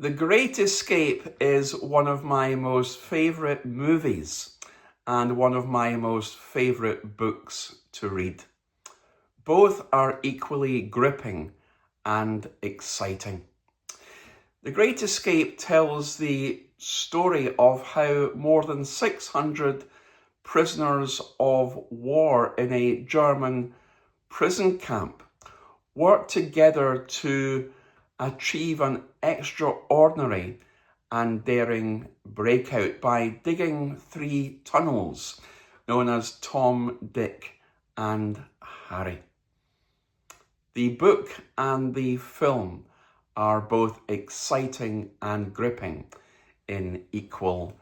The Great Escape is one of my most favourite movies and one of my most favourite books to read. Both are equally gripping and exciting. The Great Escape tells the story of how more than 600 prisoners of war in a German prison camp worked together to achieve an extraordinary and daring breakout by digging 3 tunnels known as Tom, Dick and Harry. The book and the film are both exciting and gripping in equal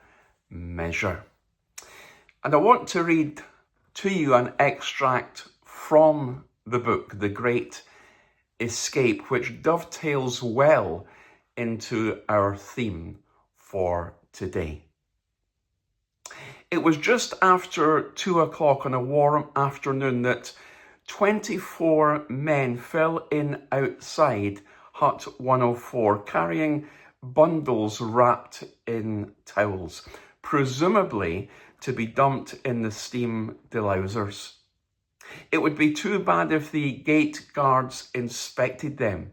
measure. And I want to read to you an extract from the book, The Great Escape, which dovetails well into our theme for today. It was just after 2 o'clock on a warm afternoon that 24 men fell in outside Hut 104, carrying bundles wrapped in towels, presumably to be dumped in the steam delousers. It would be too bad if the gate guards inspected them,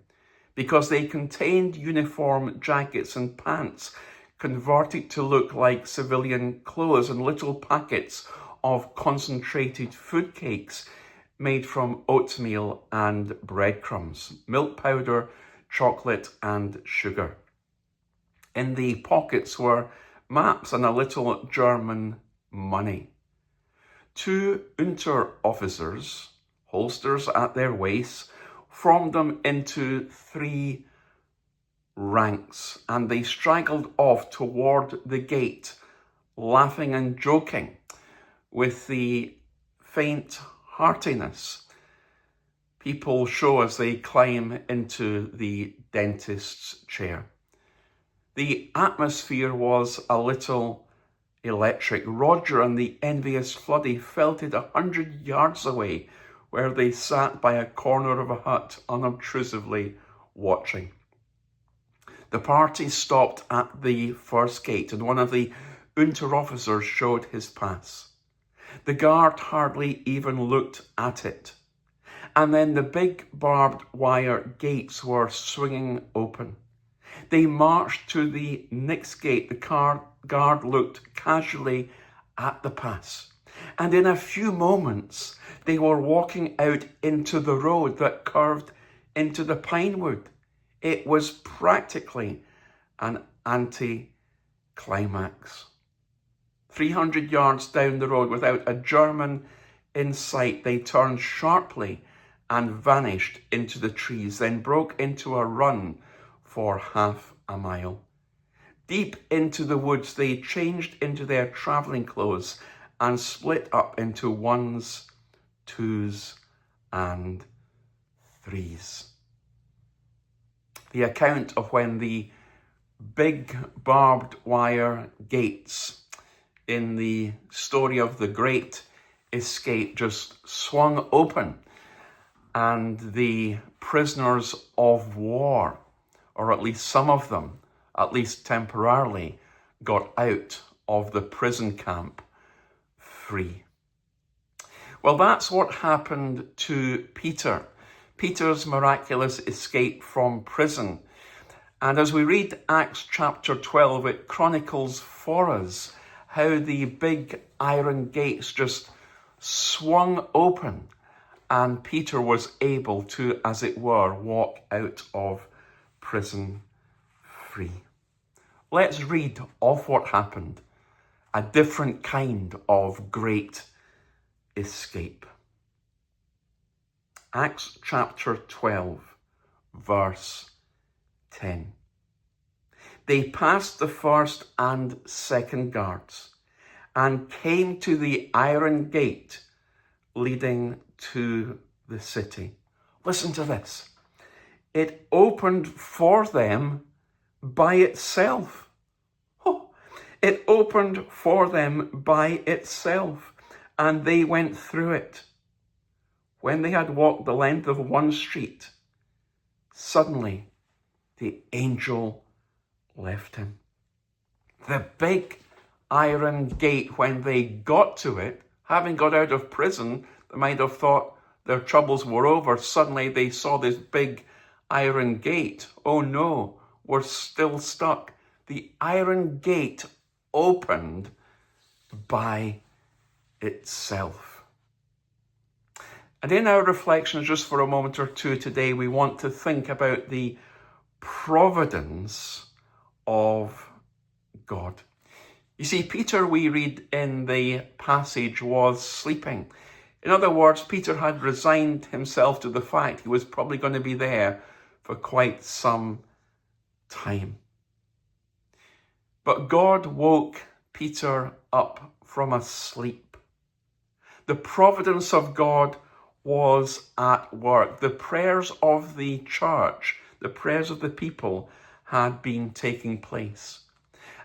because they contained uniform jackets and pants converted to look like civilian clothes and little packets of concentrated food cakes made from oatmeal and breadcrumbs, milk powder, chocolate and sugar. In the pockets were maps and a little German money. 2 Unterofficers, holsters at their waists, formed them into 3 ranks, and they straggled off toward the gate, laughing and joking with the faint heartiness people show as they climb into the dentist's chair. The atmosphere was a little electric. Roger and the envious Floody felt it 100 yards away, where they sat by a corner of a hut, unobtrusively watching. The party stopped at the first gate, and one of the Unterofficers showed his pass. The guard hardly even looked at it. And then the big barbed wire gates were swinging open. They marched to the next gate. The guard looked casually at the pass. And in a few moments, they were walking out into the road that curved into the pine wood. It was practically an anti-climax. 300 yards down the road, without a German in sight, they turned sharply and vanished into the trees, then broke into a run for half a mile. Deep into the woods, they changed into their travelling clothes and split up into 1s, 2s, and 3s. The account of when the big barbed wire gates in the story of the Great Escape just swung open, and the prisoners of war, or at least some of them, at least temporarily, got out of the prison camp free. Well, that's what happened to Peter. Peter's miraculous escape from prison. And as we read Acts chapter 12, it chronicles for us how the big iron gates just swung open, and Peter was able to, as it were, walk out of prison free. Let's read of what happened, a different kind of great escape. Acts chapter 12, verse 10. They passed the first and second guards and came to the iron gate leading to the city. Listen to this. It opened for them by itself. Oh, it opened for them by itself, and they went through it. When they had walked the length of one street, suddenly the angel left him. The big iron gate, when they got to it, having got out of prison, they might have thought their troubles were over. Suddenly they saw this big iron gate. Oh no, we're still stuck. The iron gate opened by itself. And in our reflections, just for a moment or two today, we want to think about the providence of God. You see, Peter, we read in the passage, was sleeping. In other words, Peter had resigned himself to the fact he was probably going to be there for quite some time. But God woke Peter up from a sleep. The providence of God was at work. The prayers of the church, the prayers of the people had been taking place.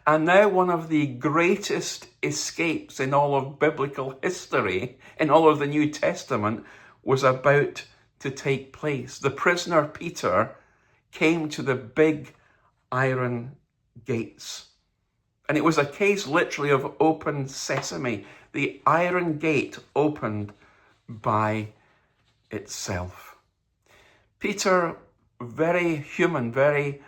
And now one of the greatest escapes in all of biblical history, in all of the New Testament, was about to take place. The prisoner Peter came to the big iron gates. And it was a case literally of open sesame. The iron gate opened by itself. Peter, very human, very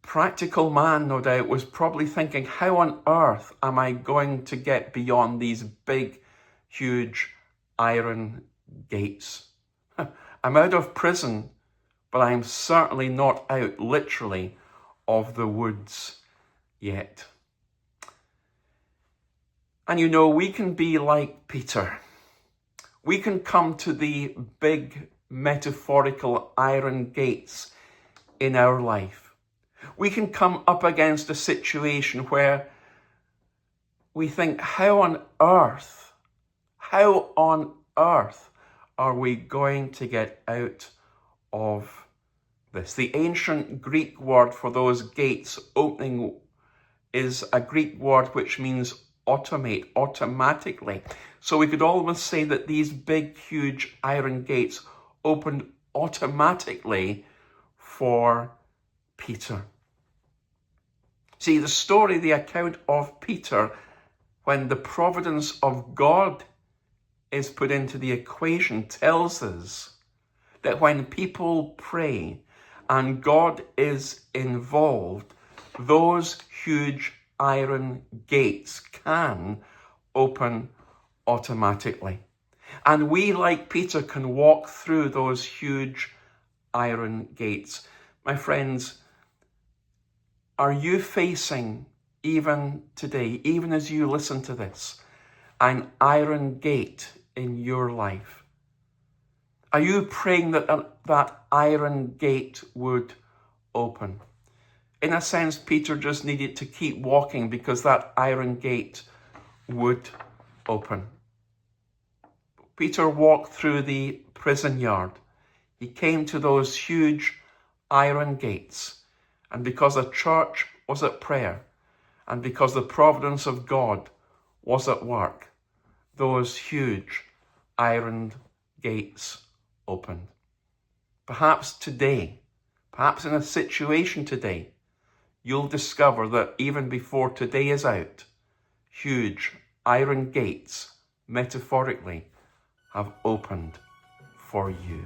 practical man, no doubt, was probably thinking, how on earth am I going to get beyond these big, huge iron gates? I'm out of prison, but I'm certainly not out, literally, of the woods yet. And you know, we can be like Peter. We can come to the big, metaphorical iron gates in our life. We can come up against a situation where we think, how on earth are we going to get out of this? The ancient Greek word for those gates opening is a Greek word which means automate, automatically. So we could almost say that these big, huge iron gates opened automatically for Peter. See, the story, the account of Peter, when the providence of God is put into the equation, tells us that when people pray and God is involved, those huge iron gates can open automatically. And we, like Peter, can walk through those huge iron gates. My friends, are you facing, even today, even as you listen to this, an iron gate in your life? Are you praying that that iron gate would open? In a sense, Peter just needed to keep walking because that iron gate would open. Peter walked through the prison yard. He came to those huge iron gates. And because the church was at prayer, and because the providence of God was at work, those huge iron gates opened. Perhaps today, perhaps in a situation today, you'll discover that even before today is out, huge iron gates, metaphorically, have opened for you.